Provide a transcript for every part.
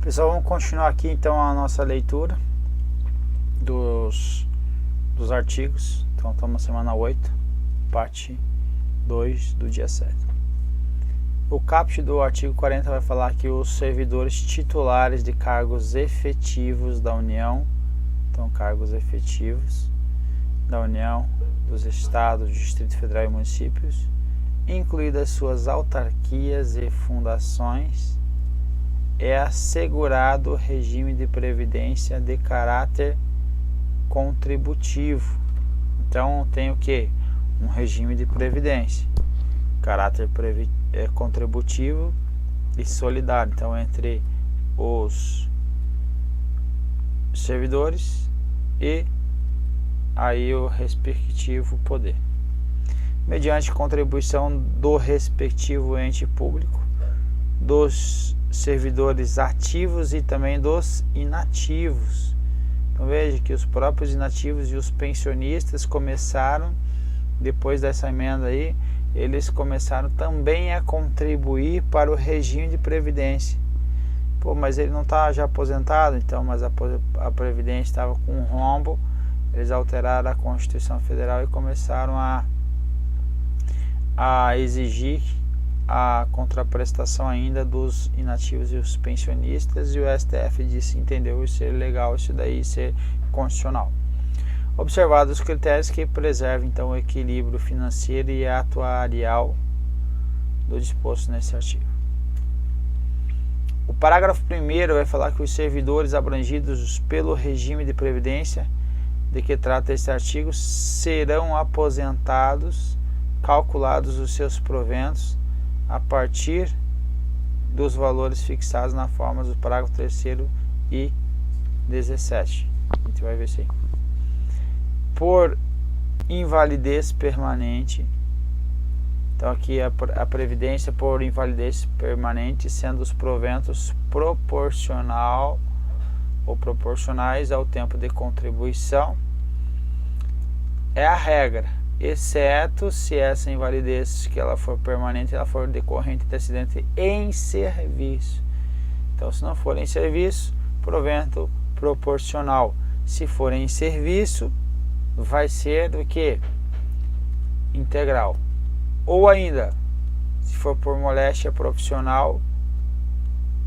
Pessoal, vamos continuar aqui então a nossa leitura dos artigos. Então estamos na semana 8, parte 2 do dia 7. O caput do artigo 40 vai falar que os servidores titulares de cargos efetivos da União, então cargos efetivos da União, dos Estados, do Distrito Federal e municípios, incluídas suas autarquias e fundações, é assegurado regime de previdência de caráter contributivo. Então tem o que? Um regime de previdência, caráter contributivo e solidário. Então entre os servidores e aí o respectivo poder, mediante contribuição do respectivo ente público, dos servidores ativos e também dos inativos. Então veja que os próprios inativos e os pensionistas começaram, depois dessa emenda aí, eles começaram também a contribuir para o regime de previdência. Pô, mas ele não está já aposentado? Então, mas a previdência estava com um rombo, eles alteraram a Constituição Federal e começaram a exigir a contraprestação ainda dos inativos e os pensionistas, e o STF disse, entendeu isso ser legal, isso daí ser constitucional. Observados os critérios que preservam então o equilíbrio financeiro e atuarial do disposto nesse artigo. O parágrafo 1º vai falar que os servidores abrangidos pelo regime de previdência de que trata este artigo serão aposentados, calculados os seus proventos a partir dos valores fixados na forma do parágrafo 3º e 17. A gente vai ver isso aí. Por invalidez permanente. Então aqui a previdência por invalidez permanente, sendo os proventos proporcional ou proporcionais ao tempo de contribuição, é a regra, exceto se essa invalidez que ela for permanente, ela for decorrente de acidente em serviço. Então, se não for em serviço, provento proporcional. Se for em serviço, vai ser do que? Integral. Ou ainda, se for por moléstia profissional,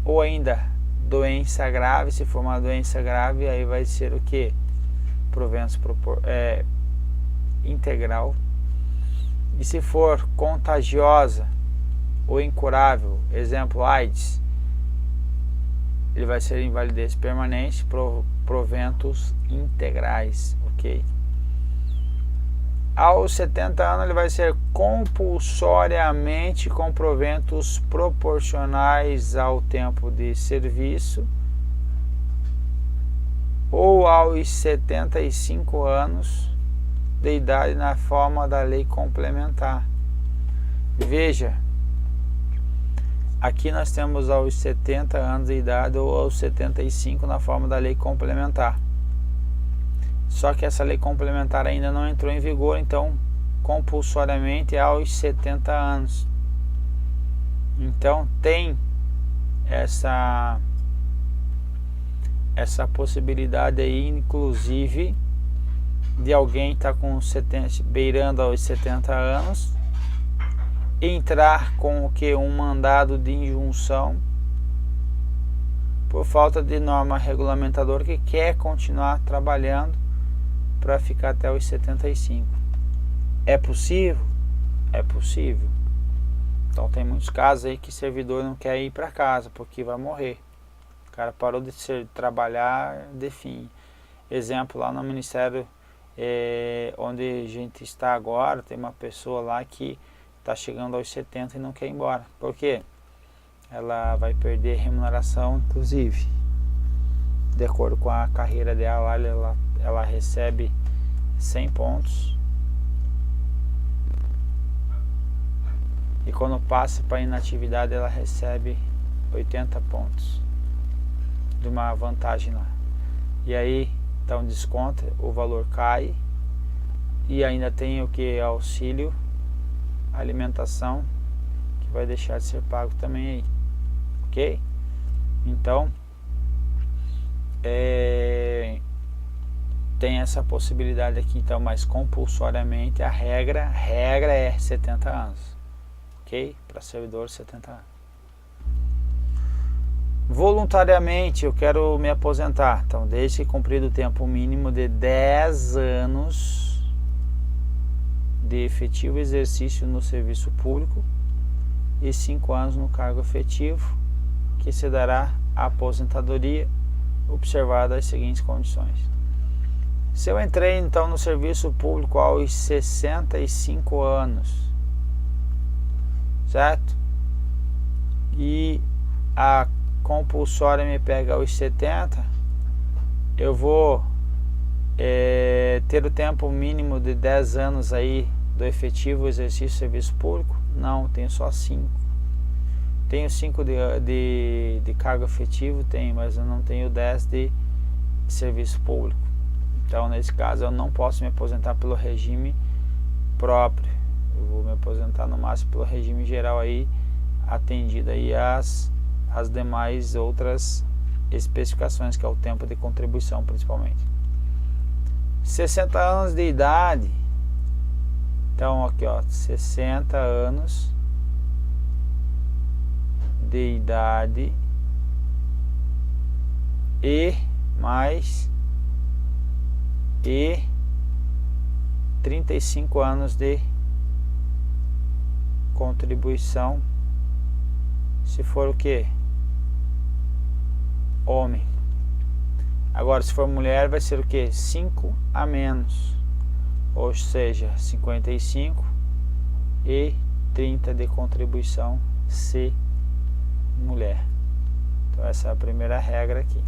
ou ainda doença grave, se for uma doença grave, aí vai ser o que? Proventos integral. E se for contagiosa ou incurável, exemplo AIDS, ele vai ser invalidez permanente, proventos integrais, ok? Aos 70 anos ele vai ser compulsoriamente com proventos proporcionais ao tempo de serviço, ou aos 75 anos de idade na forma da lei complementar. Veja, aqui nós temos aos 70 anos de idade ou aos 75 na forma da lei complementar. Só que essa lei complementar ainda não entrou em vigor, então compulsoriamente aos 70 anos. Então tem essa possibilidade aí, inclusive, de alguém estar com beirando aos 70 anos, entrar com o que? Um mandado de injunção por falta de norma regulamentadora que quer continuar trabalhando para ficar até os 75. É possível? É possível. Então tem muitos casos aí que servidor não quer ir para casa porque vai morrer. O cara parou de trabalhar, define. Exemplo, lá no Ministério onde a gente está agora, tem uma pessoa lá que está chegando aos 70 e não quer ir embora. Por quê? Ela vai perder remuneração, inclusive. De acordo com a carreira dela, ela recebe 100 pontos. E quando passa para inatividade, ela recebe 80 pontos de uma vantagem lá. E aí, então desconta, o valor cai. E ainda tem o que? Auxílio alimentação, que vai deixar de ser pago também aí. Ok? Então, tem essa possibilidade aqui, então, mas compulsoriamente a regra é 70 anos, ok? Para servidor, 70 anos. Voluntariamente eu quero me aposentar, então desde que cumprido o tempo mínimo de 10 anos de efetivo exercício no serviço público e 5 anos no cargo efetivo, que se dará a aposentadoria, observadas as seguintes condições. Se eu entrei então no serviço público aos 65 anos, certo? E a compulsória me pega aos 70, eu vou ter o tempo mínimo de 10 anos aí do efetivo exercício de serviço público? Não, tenho só 5. Tenho 5 de cargo efetivo, tenho, mas eu não tenho 10 de serviço público. Então, nesse caso, eu não posso me aposentar pelo regime próprio. Eu vou me aposentar no máximo pelo regime geral aí, atendido aí as demais outras especificações, que é o tempo de contribuição principalmente. 60 anos de idade. Então, aqui ó, 60 anos de idade e mais 35 anos de contribuição, se for o que? Homem. Agora, se for mulher, vai ser o que? 5 a menos, ou seja, 55 e 30 de contribuição se mulher. Então essa é a primeira regra aqui.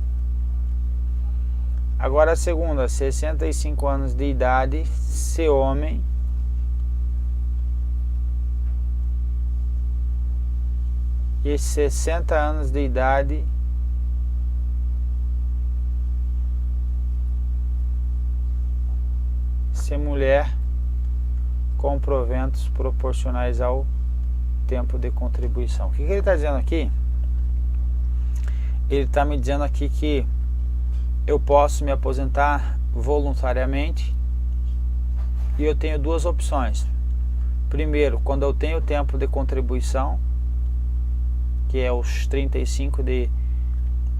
Agora a segunda, 65 anos de idade, se homem, e 60 anos de idade se mulher, com proventos proporcionais ao tempo de contribuição. O que ele está dizendo aqui? Ele está me dizendo aqui que eu posso me aposentar voluntariamente e eu tenho duas opções. Primeiro, quando eu tenho tempo de contribuição, que é os 35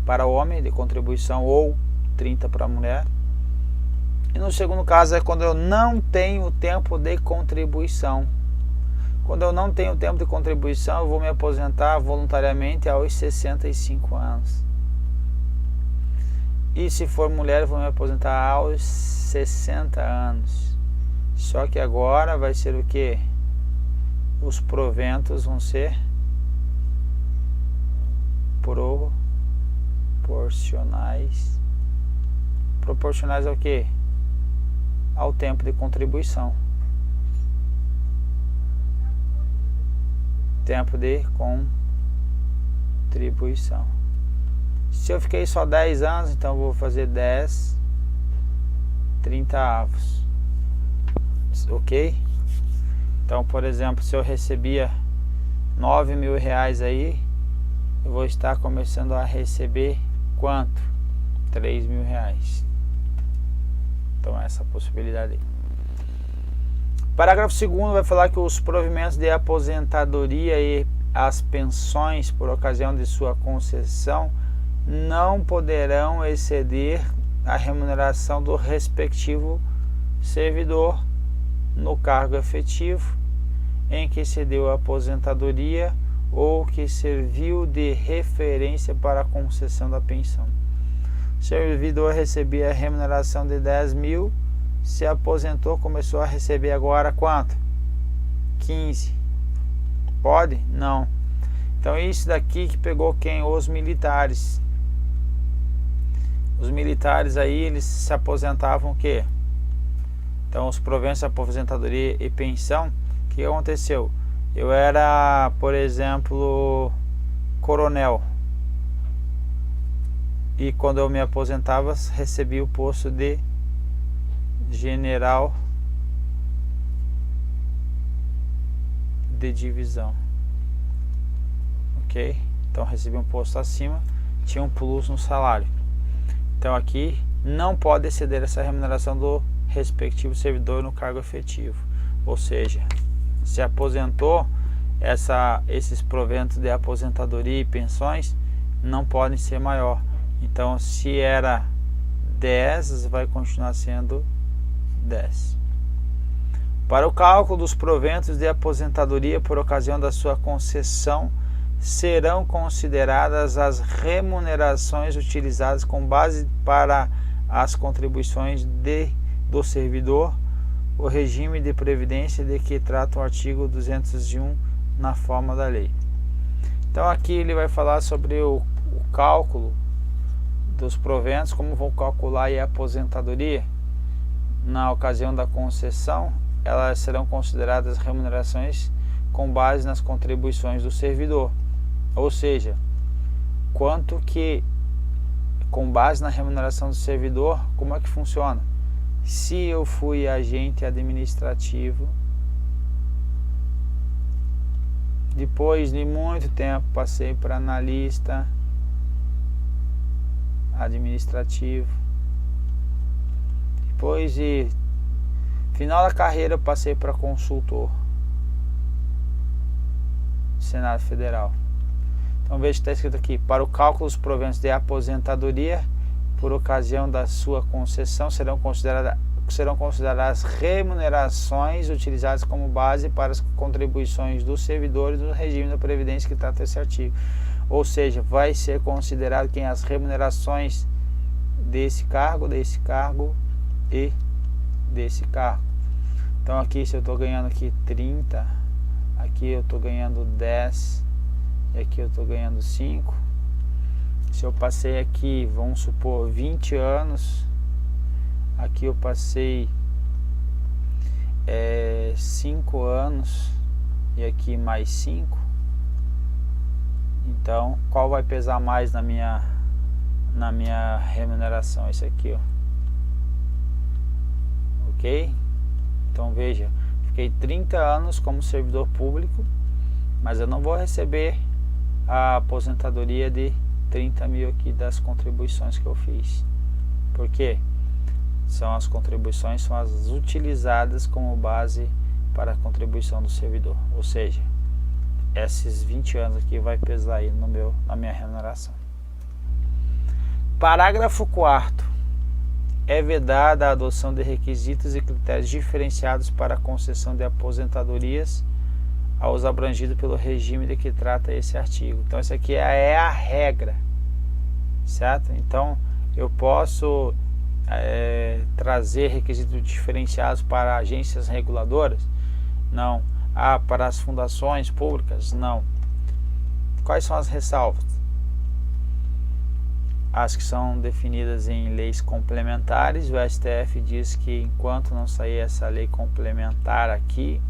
para o homem de contribuição ou 30 para a mulher. E no segundo caso é quando eu não tenho tempo de contribuição. Quando eu não tenho tempo de contribuição, eu vou me aposentar voluntariamente aos 65 anos. E se for mulher, eu vou me aposentar aos 60 anos. Só que agora vai ser o que? Os proventos vão ser proporcionais. Proporcionais ao que? Ao tempo de contribuição. Tempo de contribuição. Se eu fiquei só 10 anos, então eu vou fazer 10 30avos. Ok? Então, por exemplo, se eu recebia 9 mil reais aí, eu vou estar começando a receber quanto? 3 mil reais. Então, essa possibilidade aí. Parágrafo 2º vai falar que os provimentos de aposentadoria e as pensões por ocasião de sua concessão não poderão exceder a remuneração do respectivo servidor no cargo efetivo em que se deu a aposentadoria ou que serviu de referência para a concessão da pensão. O servidor recebia a remuneração de 10 mil, se aposentou, começou a receber agora quanto? 15. Pode? Não. Então isso daqui que pegou quem? Os militares. Os militares aí, eles se aposentavam o quê? Então os proventos de aposentadoria e pensão, o que aconteceu? Eu era, por exemplo, coronel. E quando eu me aposentava, recebi o posto de general de divisão. Ok? Então recebi um posto acima, tinha um plus no salário. Então aqui não pode exceder essa remuneração do respectivo servidor no cargo efetivo. Ou seja, se aposentou, esses proventos de aposentadoria e pensões não podem ser maior. Então se era 10, vai continuar sendo 10. Para o cálculo dos proventos de aposentadoria por ocasião da sua concessão, serão consideradas as remunerações utilizadas com base para as contribuições do servidor, o regime de previdência de que trata o artigo 201 na forma da lei. Então aqui ele vai falar sobre o cálculo dos proventos, como vão calcular a aposentadoria. Na ocasião da concessão, elas serão consideradas remunerações com base nas contribuições do servidor. Ou seja, quanto que, com base na remuneração do servidor, como é que funciona? Se eu fui agente administrativo, depois de muito tempo passei para analista administrativo, depois de final da carreira eu passei para consultor Senado Federal. Então veja que está escrito aqui: para o cálculo dos proventos de aposentadoria por ocasião da sua concessão serão consideradas remunerações utilizadas como base para as contribuições dos servidores do regime da Previdência que trata esse artigo. Ou seja, vai ser considerado quem as remunerações desse cargo e desse cargo. Então aqui, se eu estou ganhando aqui 30, aqui eu estou ganhando 10, e aqui eu estou ganhando 5. Se eu passei aqui, vamos supor, 20 anos, aqui eu passei 5 anos e aqui mais 5. Então, qual vai pesar mais na minha remuneração? Esse aqui, ó. Ok? Então veja, fiquei 30 anos como servidor público, mas eu não vou receber a aposentadoria de 30 mil aqui das contribuições que eu fiz. Por quê? As contribuições são as utilizadas como base para a contribuição do servidor. Ou seja, esses 20 anos aqui vai pesar aí na minha remuneração. Parágrafo 4º. É vedada a adoção de requisitos e critérios diferenciados para a concessão de aposentadorias aos abrangidos pelo regime de que trata esse artigo. Então, essa aqui é a regra, certo? Então, eu posso trazer requisitos diferenciados para agências reguladoras? Não. Para as fundações públicas? Não. Quais são as ressalvas? As que são definidas em leis complementares. O STF diz que enquanto não sair essa lei complementar aqui,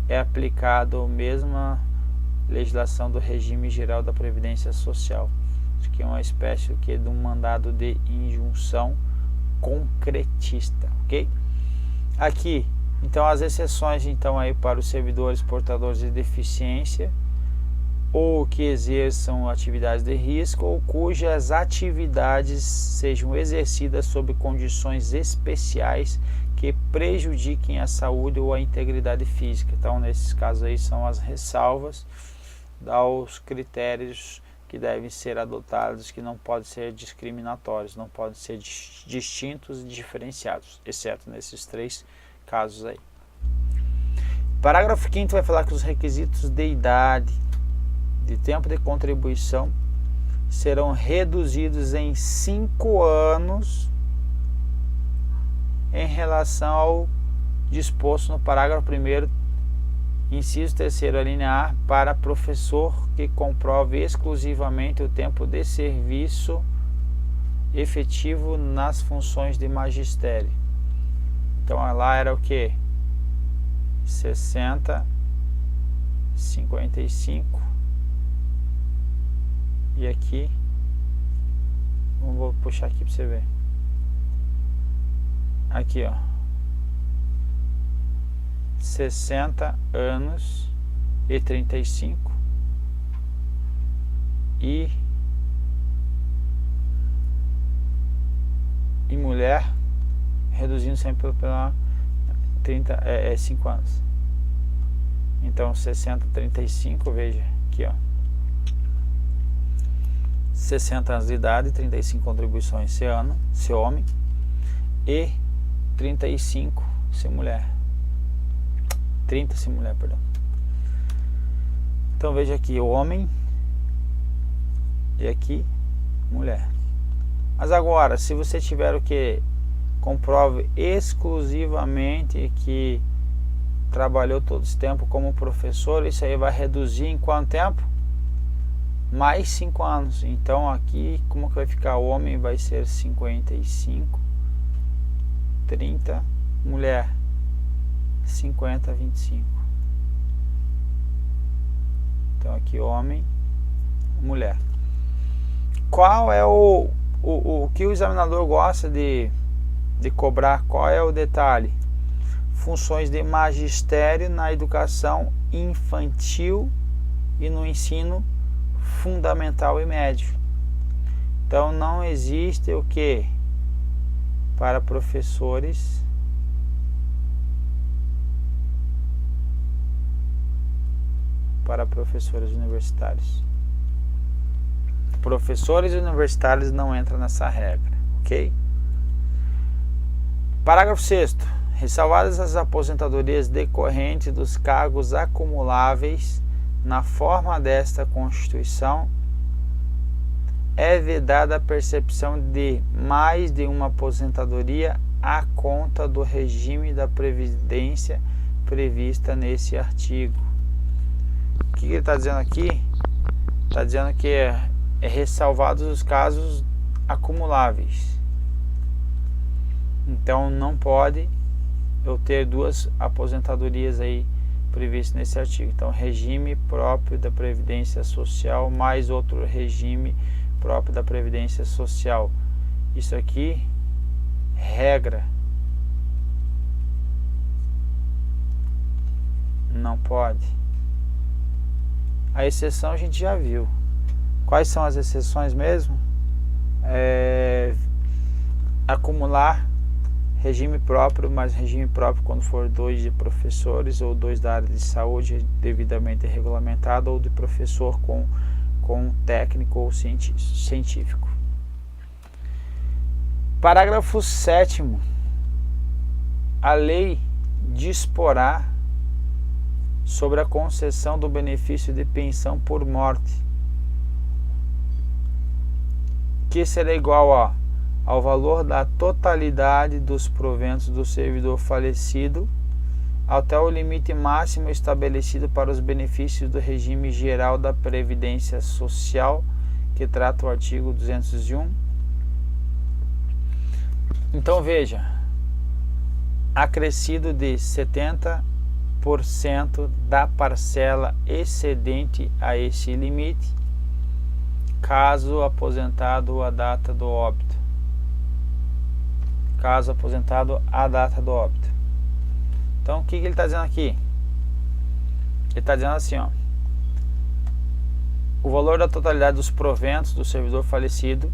é aplicado a mesma legislação do regime geral da Previdência Social. Isso aqui é uma espécie de um mandado de injunção concretista, ok? Aqui, então, as exceções então aí para os servidores portadores de deficiência ou que exerçam atividades de risco ou cujas atividades sejam exercidas sob condições especiais que prejudiquem a saúde ou a integridade física. Então, nesses casos aí são as ressalvas aos critérios que devem ser adotados, que não podem ser discriminatórios, não podem ser distintos e diferenciados, exceto nesses 3 casos aí. Parágrafo 5º vai falar que os requisitos de idade, de tempo de contribuição, serão reduzidos em 5 anos em relação ao disposto no parágrafo 1º, inciso 3º, a linha A, para professor que comprove exclusivamente o tempo de serviço efetivo nas funções de magistério. Então lá era o que? 60, 55 e aqui, vou puxar aqui para você ver. Aqui, ó, 60 anos e 35 e mulher, reduzindo sempre pela 5 anos. Então 60, 35, veja aqui, ó. 60 anos de idade, 35 contribuições se ano, se homem, e 35 se mulher. 30 se mulher, perdão. Então veja aqui, homem e aqui mulher. Mas agora, se você tiver o que comprove exclusivamente que trabalhou todo esse tempo como professor, isso aí vai reduzir em quanto tempo? Mais 5 anos. Então aqui, como que vai ficar? O homem vai ser 55, 30, mulher 50, 25. Então aqui homem, mulher. Qual é o que o examinador gosta de cobrar? Qual é o detalhe? Funções de magistério na educação infantil e no ensino fundamental e médio. Então não existe o que? Para professores universitários. Professores universitários não entram nessa regra, ok? Parágrafo 6º. Ressalvadas as aposentadorias decorrentes dos cargos acumuláveis na forma desta Constituição, é vedada a percepção de mais de uma aposentadoria à conta do regime da Previdência prevista nesse artigo. O que ele está dizendo aqui? Está dizendo que é ressalvados os casos acumuláveis. Então não pode eu ter 2 aposentadorias aí previstas nesse artigo. Então regime próprio da Previdência Social mais outro regime próprio da Previdência Social. Isso aqui, regra. Não pode. A exceção a gente já viu. Quais são as exceções mesmo? Acumular regime próprio, mas regime próprio quando for 2 de professores ou 2 da área de saúde devidamente regulamentado, ou de professor com técnico ou científico. Parágrafo 7º. A lei disporá sobre a concessão do benefício de pensão por morte, que será igual ao valor da totalidade dos proventos do servidor falecido, até o limite máximo estabelecido para os benefícios do regime geral da Previdência Social, que trata o artigo 201. Então veja, acrescido de 70% da parcela excedente a esse limite, caso aposentado à data do óbito. Caso aposentado à data do óbito. Então o que ele está dizendo aqui? Ele está dizendo assim, ó: o valor da totalidade dos proventos do servidor falecido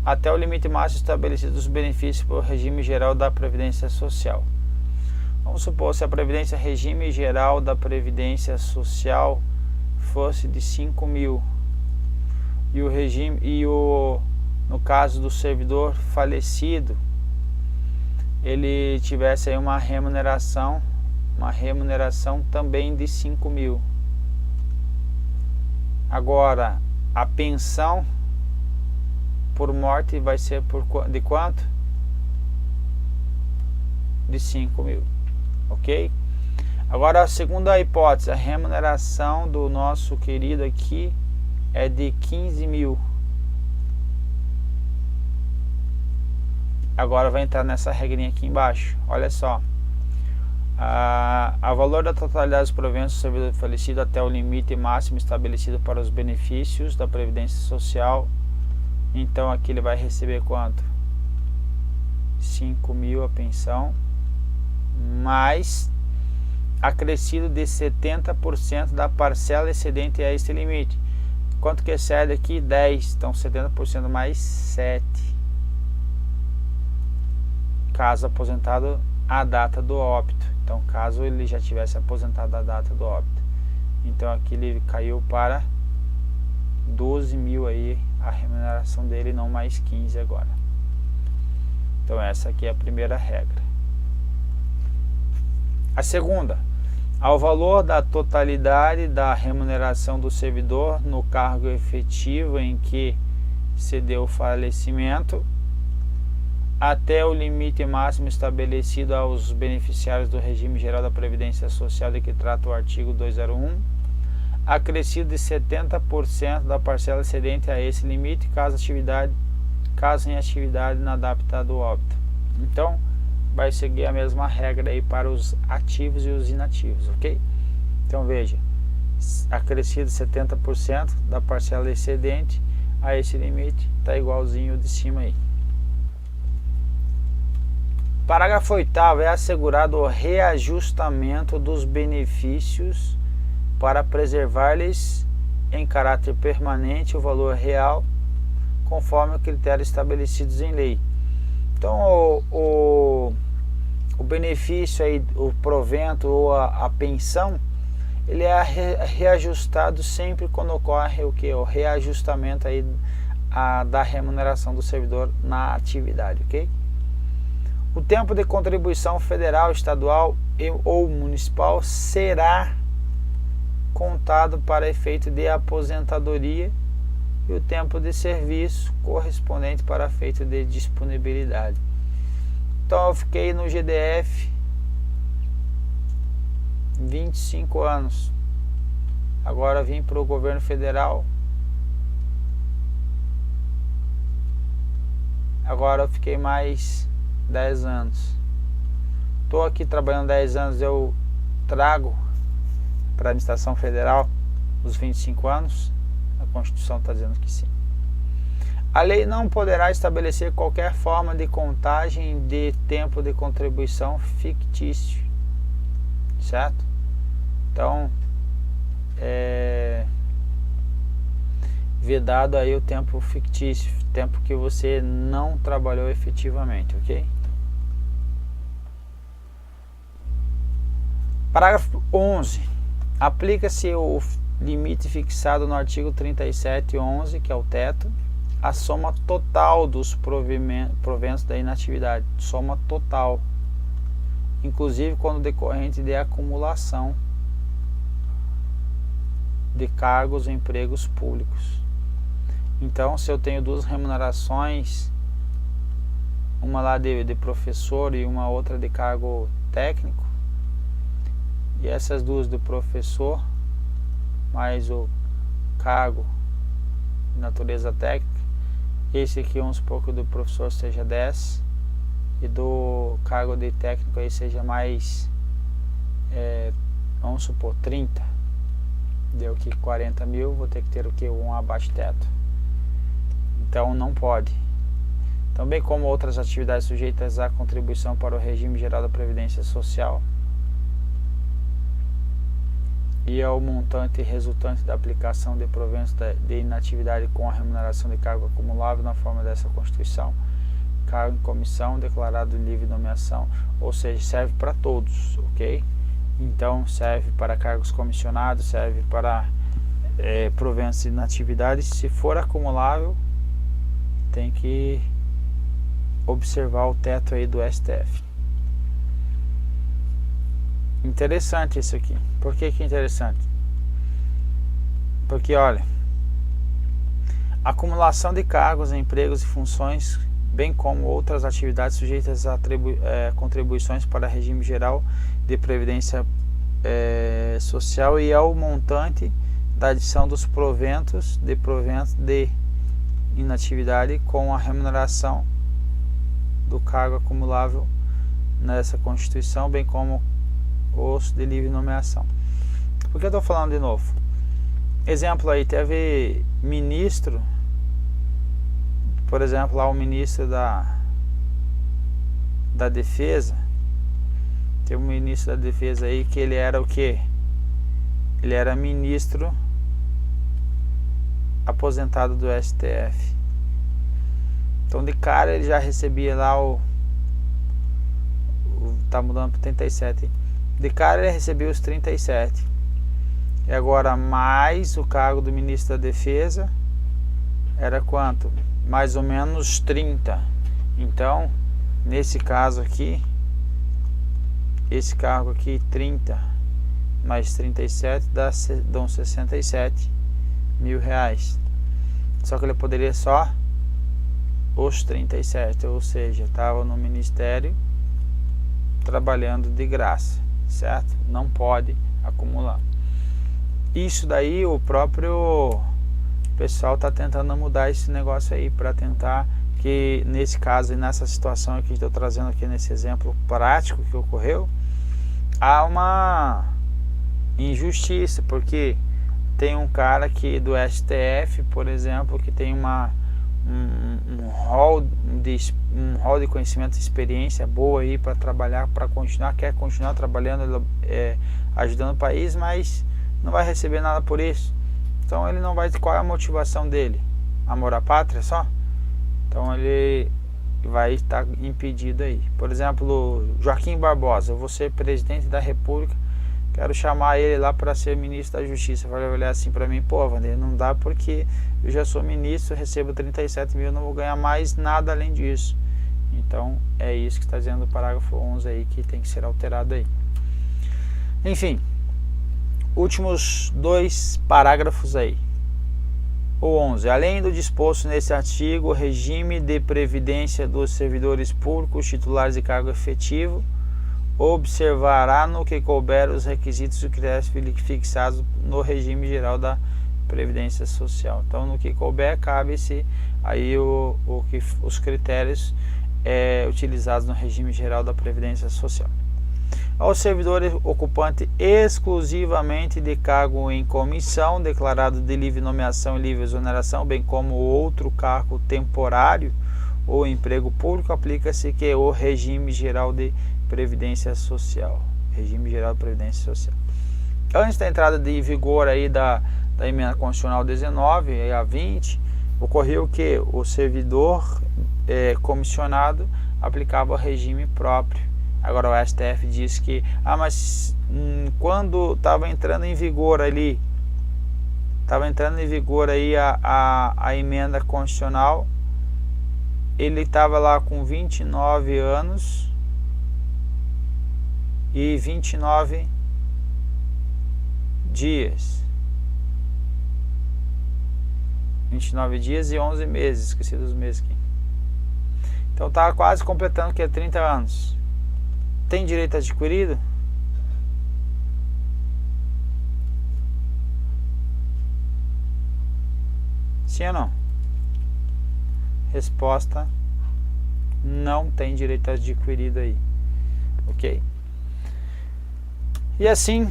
até o limite máximo estabelecido dos benefícios pelo regime geral da Previdência Social. Vamos supor, se a regime geral da Previdência Social fosse de 5.000 e o regime no caso do servidor falecido, ele tivesse aí uma remuneração também de 5.000. Agora, a pensão por morte vai ser de quanto? De 5.000, ok? Agora, a segunda hipótese, a remuneração do nosso querido aqui é de 15.000. Agora vai entrar nessa regrinha aqui embaixo. Olha só. A valor da totalidade dos proventos do servidor falecido até o limite máximo estabelecido para os benefícios da Previdência Social. Então aqui ele vai receber quanto? 5.000 a pensão, mais acrescido de 70% da parcela excedente a esse limite. Quanto que excede aqui? 10. Então 70% mais 7. caso aposentado à data do óbito. Então, caso ele já tivesse aposentado à data do óbito. Então, aqui ele caiu para 12 mil aí a remuneração dele, não mais 15 agora. Então, essa aqui é a primeira regra. A segunda, ao valor da totalidade da remuneração do servidor no cargo efetivo em que se deu o falecimento, até o limite máximo estabelecido aos beneficiários do regime geral da Previdência Social de que trata o artigo 201, acrescido de 70% da parcela excedente a esse limite, caso em atividade na data do óbito. Então, vai seguir a mesma regra aí para os ativos e os inativos, ok? Então, veja, acrescido 70% da parcela excedente a esse limite, está igualzinho o de cima aí. Parágrafo 8º, é assegurado o reajustamento dos benefícios para preservar-lhes em caráter permanente o valor real, conforme o critério estabelecidos em lei. Então, o benefício aí, o provento ou a pensão, ele é reajustado sempre quando ocorre o que? O reajustamento aí da remuneração do servidor na atividade, ok? O tempo de contribuição federal, estadual ou municipal será contado para efeito de aposentadoria e o tempo de serviço correspondente para efeito de disponibilidade. Então eu fiquei no GDF 25 anos. Agora vim para o governo federal. Agora eu fiquei mais 10 anos. Estou aqui trabalhando 10 anos, eu trago para a administração federal os 25 anos. A Constituição está dizendo que sim. A lei não poderá estabelecer qualquer forma de contagem de tempo de contribuição fictício, certo? Então, vedado aí o tempo fictício, tempo que você não trabalhou efetivamente, ok? Parágrafo 11. Aplica-se o limite fixado no artigo 37.11, que é o teto, a soma total dos proventos da inatividade, soma total, inclusive quando decorrente de acumulação de cargos ou empregos públicos. Então, se eu tenho duas remunerações, uma lá de professor e uma outra de cargo técnico, e essas duas do professor mais o cargo de natureza técnica, esse aqui vamos supor que o do professor seja 10 e do cargo de técnico aí seja mais vamos supor 30, deu aqui 40 mil, vou ter que ter o que? Um abaixo teto. Então não pode. Também como outras atividades sujeitas à contribuição para o regime geral da Previdência Social e ao montante resultante da aplicação de proventos de inatividade com a remuneração de cargo acumulável na forma dessa Constituição, cargo em comissão declarado de livre nomeação, ou seja, serve para todos, ok? Então serve para cargos comissionados, serve para proventos de inatividade. Se for acumulável, tem que observar o teto aí do STF. Interessante isso aqui. Por que que é interessante? Porque, olha, acumulação de cargos, empregos e funções, bem como outras atividades sujeitas a contribuições para regime geral de previdência social e ao montante da adição dos proventos de inatividade com a remuneração do cargo acumulável nessa Constituição, bem como os de livre nomeação. Por que eu estou falando de novo? Exemplo aí, teve ministro, por exemplo, lá o ministro da Defesa, tem um ministro da Defesa aí que ele era o quê? Ele era ministro aposentado do STF. Então de cara ele já recebia lá tá mudando para 37. De cara ele recebeu os 37. E agora mais o cargo do ministro da Defesa era quanto? Mais ou menos 30. Então, nesse caso aqui, esse cargo aqui, 30 mais 37 dão 67 mil reais. Só que ele poderia só os 37, ou seja, estava no ministério trabalhando de graça, certo? Não pode acumular. Isso daí o próprio pessoal está tentando mudar esse negócio aí, para tentar que nesse caso e nessa situação que estou trazendo aqui nesse exemplo prático que ocorreu, há uma injustiça, porque tem um cara aqui do STF, por exemplo, que tem um rol de conhecimento e experiência boa aí para trabalhar, quer continuar trabalhando, ajudando o país, mas não vai receber nada por isso. Então ele não vai. Qual é a motivação dele? Amor à pátria só? Então ele vai estar impedido aí. Por exemplo, Joaquim Barbosa, eu vou ser presidente da República, quero chamar ele lá para ser ministro da Justiça. Vai olhar assim para mim, pô, Wander, não dá porque eu já sou ministro, recebo 37 mil, não vou ganhar mais nada além disso. Então é isso que está dizendo o parágrafo 11 aí, que tem que ser alterado aí. Enfim, últimos 2 parágrafos aí. O 11. Além do disposto nesse artigo, o regime de previdência dos servidores públicos titulares de cargo efetivo observará no que couber os requisitos e critérios fixados no regime geral da Previdência Social. Então, no que couber, cabe-se aí os critérios utilizados no regime geral da Previdência Social. Ao servidor ocupante exclusivamente de cargo em comissão, declarado de livre nomeação e livre exoneração, bem como outro cargo temporário ou emprego público, aplica-se que o regime geral de Previdência Social. Regime geral de Previdência Social. Antes da entrada de vigor aí da emenda constitucional 19 e a 20, ocorreu que o servidor comissionado aplicava o regime próprio. Agora o STF diz que, mas quando estava entrando em vigor ali, a emenda constitucional, ele estava lá com 29 anos e 29 dias. 29 dias e 11 meses, esqueci dos meses aqui. Então estava quase completando que 30 anos. Tem direito adquirido? Sim ou não? Resposta: não tem direito adquirido aí. Ok? E assim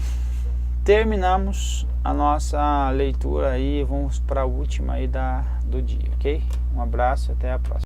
terminamos a nossa leitura aí. Vamos para a última aí do dia, ok? Um abraço e até a próxima.